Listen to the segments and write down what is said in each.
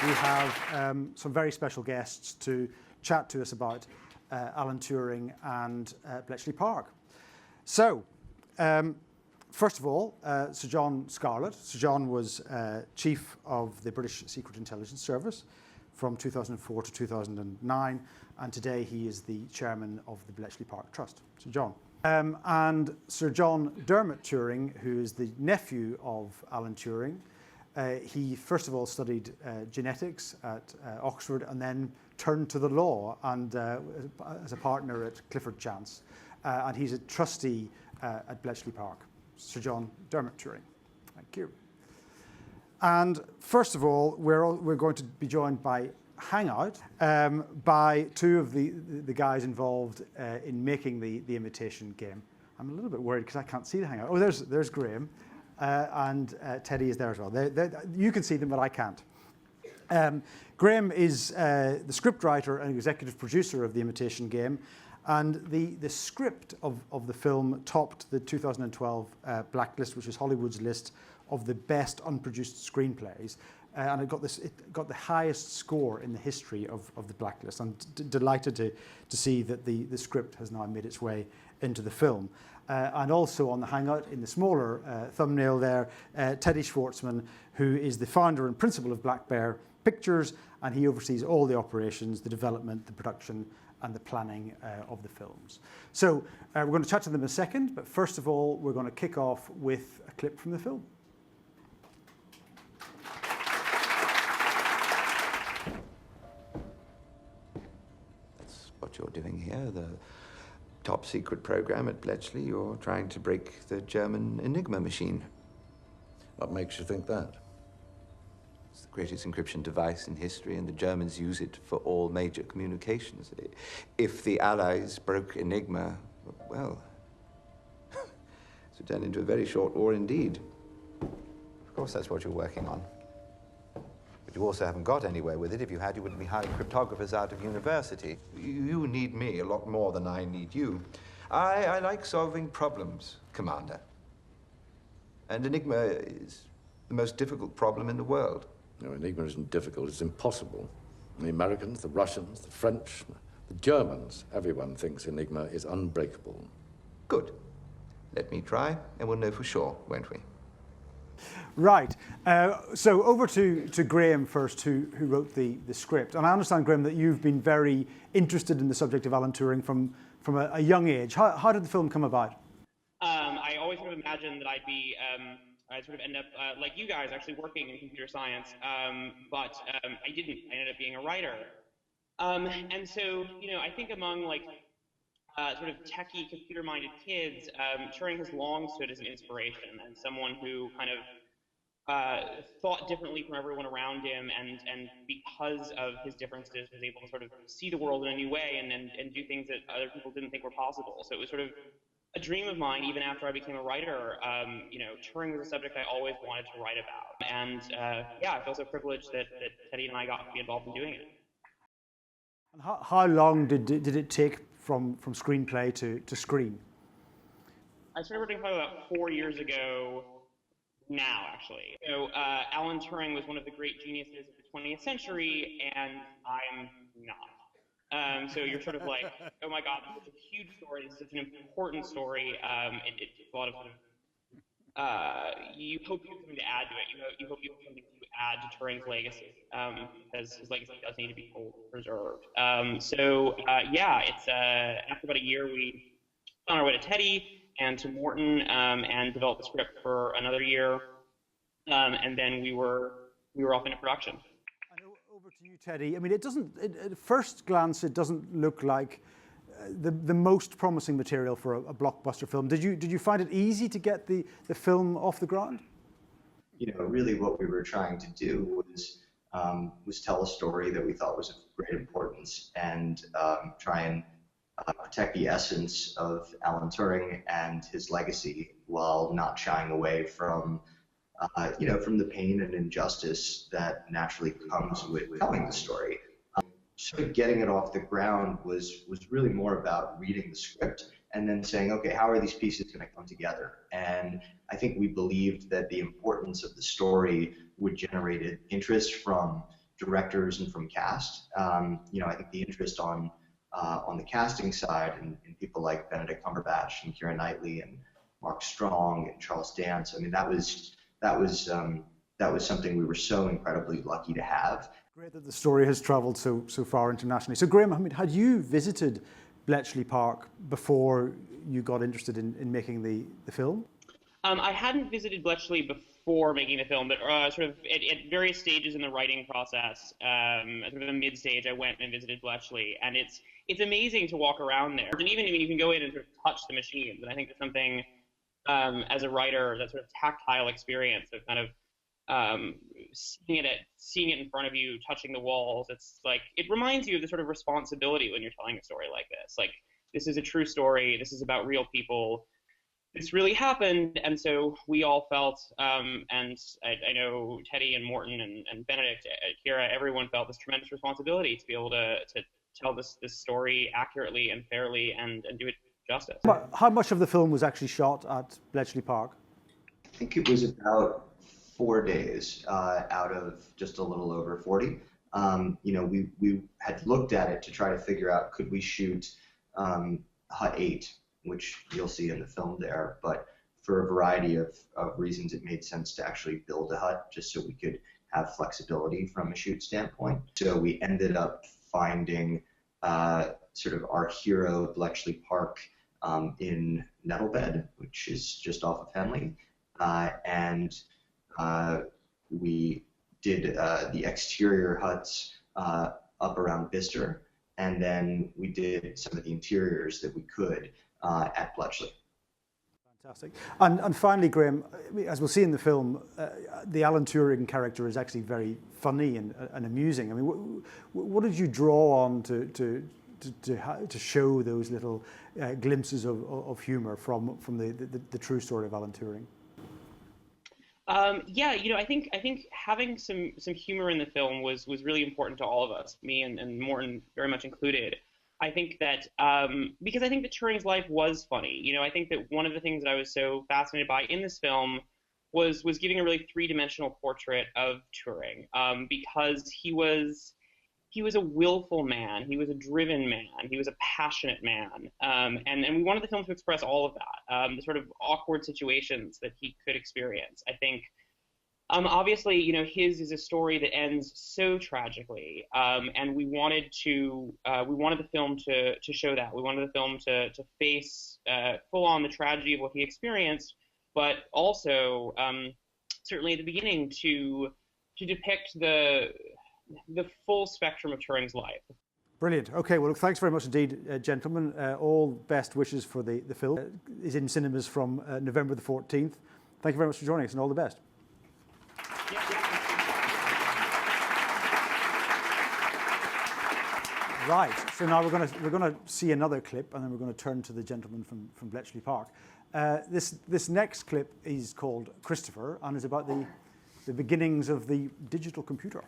we have some very special guests to chat to us about Alan Turing and Bletchley Park. So, first of all, Sir John Scarlett. Sir John was Chief of the British Secret Intelligence Service from 2004 to 2009, and today he is the Chairman of the Bletchley Park Trust. Sir John. And Sir John Dermot Turing, who is the nephew of Alan Turing. He first of all studied genetics at Oxford and then turned to the law and as a partner at Clifford Chance. And he's a trustee at Bletchley Park. Sir John Dermot Turing. Thank you. And first of all, we're going to be joined by Hangout, by two of the guys involved in making the Imitation Game. I'm a little bit worried because I can't see the Hangout. Oh, there's Graham. And Teddy is there as well. You can see them, but I can't. Graham is the scriptwriter and executive producer of The Imitation Game, and the script of the film topped the 2012 Blacklist, which is Hollywood's list of the best unproduced screenplays, and it got the highest score in the history of the Blacklist. I'm delighted to see that the script has now made its way into the film. And also on the Hangout, in the smaller thumbnail there, Teddy Schwarzman, who is the founder and principal of Black Bear Pictures, and he oversees all the operations, the development, the production, and the planning of the films. So we're going to chat to them in a second, but first of all, we're going to kick off with a clip from the film. That's what you're doing here, the top secret program at Bletchley. You're trying to break the German Enigma machine. What makes you think that? It's the greatest encryption device in history, and the Germans use it for all major communications. If the Allies broke Enigma, well, it would turn into a very short war indeed. Of course, that's what you're working on. But you also haven't got anywhere with it. If you had, you wouldn't be hiring cryptographers out of university. You need me a lot more than I need you. I like solving problems, Commander. And Enigma is the most difficult problem in the world. No, Enigma isn't difficult, it's impossible. The Americans, the Russians, the French, the Germans, everyone thinks Enigma is unbreakable. Good. Let me try, and we'll know for sure, won't we? Right. So over to Graham first, who wrote the script. And I understand, Graham, that you've been very interested in the subject of Alan Turing from a young age. How did the film come about? I always sort of imagined that I'd sort of end up, like you guys, actually working in computer science. But I didn't. I ended up being a writer. And so, I think among sort of techie, computer-minded kids, Turing has long stood as an inspiration and someone who kind of thought differently from everyone around him, and because of his differences was able to sort of see the world in a new way and do things that other people didn't think were possible. So it was sort of a dream of mine, even after I became a writer. Turing was a subject I always wanted to write about. And I feel so privileged that Teddy and I got to be involved in doing it. And how long did it take from screenplay to screen? I started working probably about 4 years ago now, actually. So Alan Turing was one of the great geniuses of the 20th century, and I'm not. So you're sort of like, oh my God, this is a huge story, this is such an important story. It's a lot of you hope you have something to add to it. You hope you have something to add to Turing's legacy, because his legacy does need to be preserved. It's after about a year, we on our way to Teddy and to Morton and developed the script for another year, and then we were off into production. Over to you, Teddy. I mean, at first glance, it doesn't look like the most promising material for a blockbuster film. Did you find it easy to get the film off the ground? Really what we were trying to do was tell a story that we thought was of great importance and try and protect the essence of Alan Turing and his legacy while not shying away from the pain and injustice that naturally comes with telling the story. Sort of getting it off the ground was really more about reading the script and then saying, okay, how are these pieces going to come together? And I think we believed that the importance of the story would generate interest from directors and from cast. You know, I think the interest on the casting side and people like Benedict Cumberbatch and Keira Knightley and Mark Strong and Charles Dance. I mean, that was something we were so incredibly lucky to have. Great that the story has travelled so far internationally. So Graham, I mean, had you visited Bletchley Park before you got interested in making the film? I hadn't visited Bletchley before making the film, but sort of at various stages in the writing process, sort of a mid-stage, I went and visited Bletchley, and it's amazing to walk around there. And even you can go in and sort of touch the machines, and I think it's something as a writer, that sort of tactile experience of kind of seeing it in front of you, touching the walls. It's like, it reminds you of the sort of responsibility when you're telling a story like this. Like, this is a true story. This is about real people. This really happened, and so we all felt, and I know Teddy and Morton and Benedict, Keira, everyone felt this tremendous responsibility to be able to tell this story accurately and fairly and do it justice. How much of the film was actually shot at Bletchley Park? I think it was about 4 days out of just a little over 40. You know, we had looked at it to try to figure out, could we shoot Hut 8, which you'll see in the film there, but for a variety of reasons, it made sense to actually build a hut just so we could have flexibility from a shoot standpoint. So we ended up finding sort of our hero, Bletchley Park, in Nettlebed, which is just off of Henley, and we did the exterior huts up around Bicester, and then we did some of the interiors that we could at Bletchley. Fantastic. And finally, Graham, as we'll see in the film, the Alan Turing character is actually very funny and amusing. I mean, what did you draw on to show those little glimpses of humour from the true story of Alan Turing? Yeah, you know, I think having some humor in the film was really important to all of us, me and Morton very much included. I think that because I think that Turing's life was funny. You know, I think that one of the things that I was so fascinated by in this film was giving a really three-dimensional portrait of Turing, because he was a willful man, he was a driven man, he was a passionate man, and we wanted the film to express all of that, the sort of awkward situations that he could experience. I think, obviously, you know, his is a story that ends so tragically, and we wanted the film to show that. We wanted the film to face full on the tragedy of what he experienced, but also certainly at the beginning to depict the full spectrum of Turing's life. Brilliant. Okay, well, thanks very much indeed, gentlemen. All best wishes for the film. Is in cinemas from November the 14th. Thank you very much for joining us, and all the best. Right, so now we're going to see another clip, and then we're going to turn to the gentleman from Bletchley Park. This next clip is called Christopher, and is about the beginnings of the digital computer.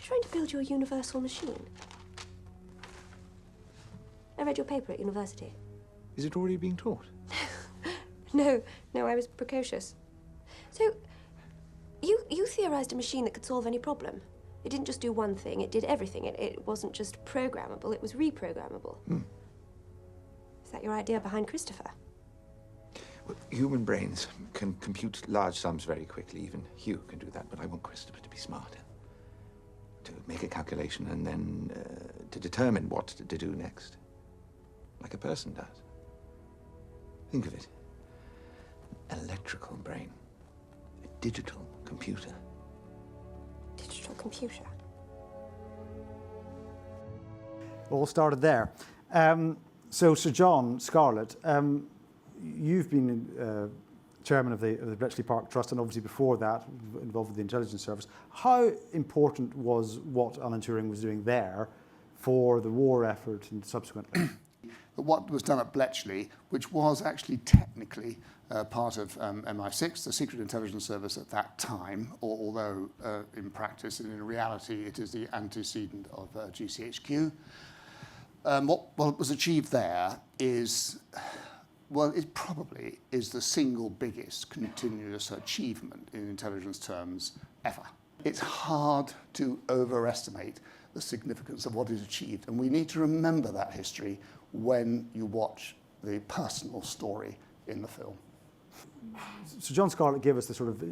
Trying to build your universal machine. I read your paper at university. Is it already being taught? No, I was precocious. So, you theorized a machine that could solve any problem. It didn't just do one thing, it did everything. It wasn't just programmable, it was reprogrammable. Is that your idea behind Christopher? Well, human brains can compute large sums very quickly. Even Hugh can do that, but I want Christopher to be smarter. To make a calculation and then to determine what to do next. Like a person does. Think of it. An electrical brain. A digital computer. Digital computer? All started there. So Sir John Scarlett, you've been chairman of the Bletchley Park Trust, and obviously before that involved with the intelligence service. How important was what Alan Turing was doing there for the war effort and subsequently? What was done at Bletchley, which was actually technically part of MI6, the Secret Intelligence Service at that time, although in practice and in reality it is the antecedent of GCHQ. What was achieved there is Well, it probably is the single biggest continuous achievement in intelligence terms ever. It's hard to overestimate the significance of what is achieved, and we need to remember that history when you watch the personal story in the film. So John Scarlett gave us the sort of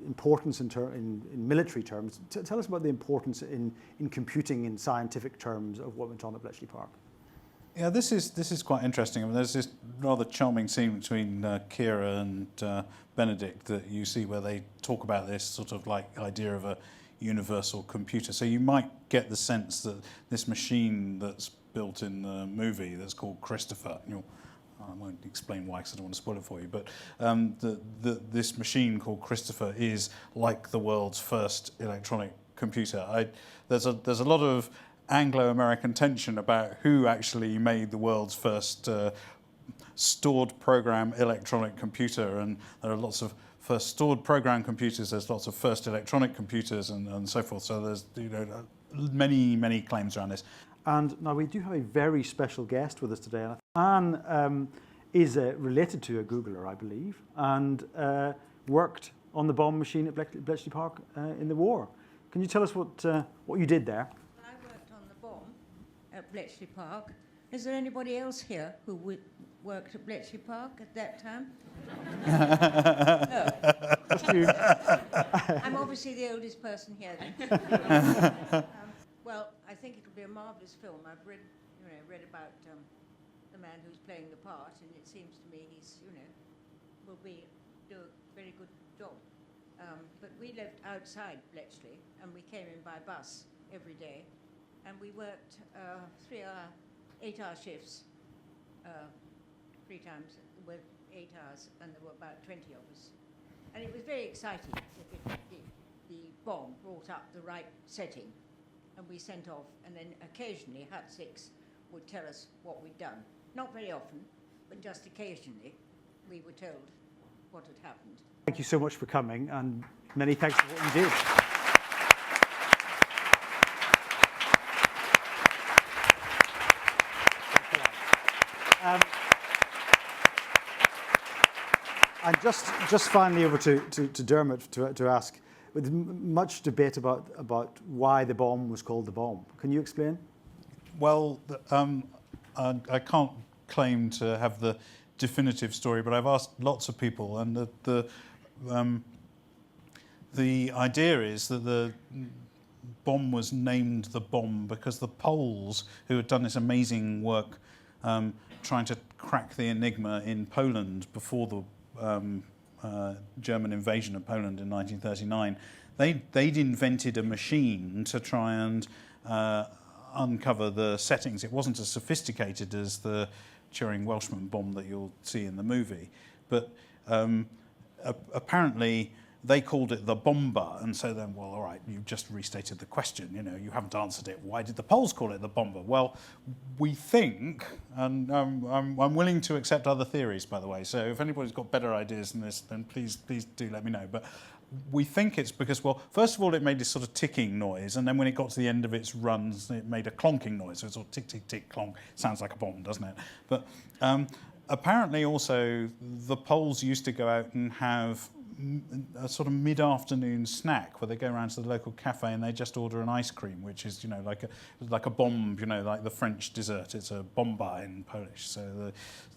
importance in military terms. Tell us about the importance in computing in scientific terms of what went on at Bletchley Park. Yeah, this is quite interesting. I mean, there's this rather charming scene between Kira and Benedict that you see where they talk about this sort of like idea of a universal computer. So you might get the sense that this machine that's built in the movie that's called Christopher, I won't explain why because I don't want to spoil it for you, but this machine called Christopher is like the world's first electronic computer. There's a lot of Anglo-American tension about who actually made the world's first stored program electronic computer, and there are lots of first stored program computers, there's lots of first electronic computers and so forth, so there's many claims around this. And now we do have a very special guest with us today. Anne is related to a Googler, I believe, and worked on the bomb machine at Bletchley Park in the war. Can you tell us what you did there? I worked on the bomb at Bletchley Park. Is there anybody else here who worked at Bletchley Park at that time? No. I'm obviously the oldest person here then. Well, I think it'll be a marvellous film. I've read about the man who's playing the part, and it seems to me he's, will do a very good job. But we lived outside Bletchley, and we came in by bus every day, and we worked 8-hour shifts, 3 times with 8 hours, and there were about 20 of us. And it was very exciting if the bomb brought up the right setting, and we sent off, and then occasionally Hut 6 would tell us what we'd done. Not very often, but just occasionally we were told what had happened. Thank you so much for coming, and many thanks for what you did. And just finally over to Dermot to ask, with much debate about why the bomb was called the bomb. Can you explain? Well, I can't claim to have the definitive story, but I've asked lots of people, and the idea is that the bomb was named the bomb because the Poles, who had done this amazing work trying to crack the enigma in Poland before the German invasion of Poland in 1939, they'd invented a machine to try and uncover the settings. It wasn't as sophisticated as the Turing Welshman bomb that you'll see in the movie, but apparently they called it the bomber, and so then, well, all right, you've just restated the question, you haven't answered it. Why did the Poles call it the bomber? Well, we think, and I'm willing to accept other theories, by the way, so if anybody's got better ideas than this, then please do let me know. But we think it's because, well, first of all, it made this sort of ticking noise, and then when it got to the end of its runs, it made a clonking noise, so it's sort of tick, tick, tick, clonk. Sounds like a bomb, doesn't it? But apparently also, the Poles used to go out and have a sort of mid-afternoon snack where they go around to the local cafe and they just order an ice cream, which is, like a bomb, like the French dessert. It's a bomba in Polish. So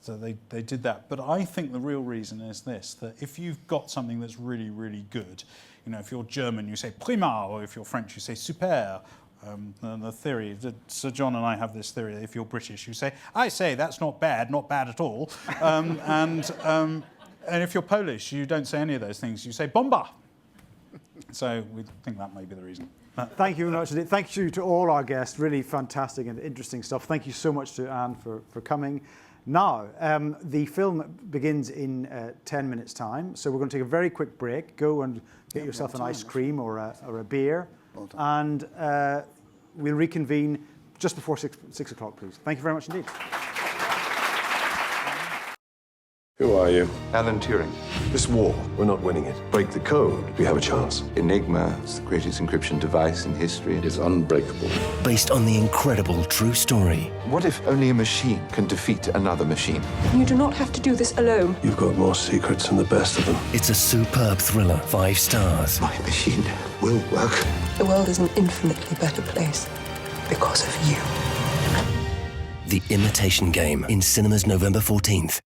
they did that. But I think the real reason is this, that if you've got something that's really, really good, if you're German, you say prima, or if you're French, you say super. And the theory, Sir John and I have this theory that if you're British, you say, I say, that's not bad at all. And if you're Polish, you don't say any of those things. You say bomba. So we think that may be the reason. Thank you very much. Thank you to all our guests. Really fantastic and interesting stuff. Thank you so much to Anne for coming. Now, the film begins in 10 minutes' time. So we're going to take a very quick break. Go and get yourself an ice cream or a beer. Well done. And we'll reconvene just before 6 o'clock, please. Thank you very much indeed. Who are you? Alan Turing. This war, we're not winning it. Break the code, we have a chance. Enigma is the greatest encryption device in history. It's unbreakable. Based on the incredible true story. What if only a machine can defeat another machine? You do not have to do this alone. You've got more secrets than the best of them. It's a superb thriller, 5 stars. My machine will work. The world is an infinitely better place because of you. The Imitation Game, in cinemas November 14th.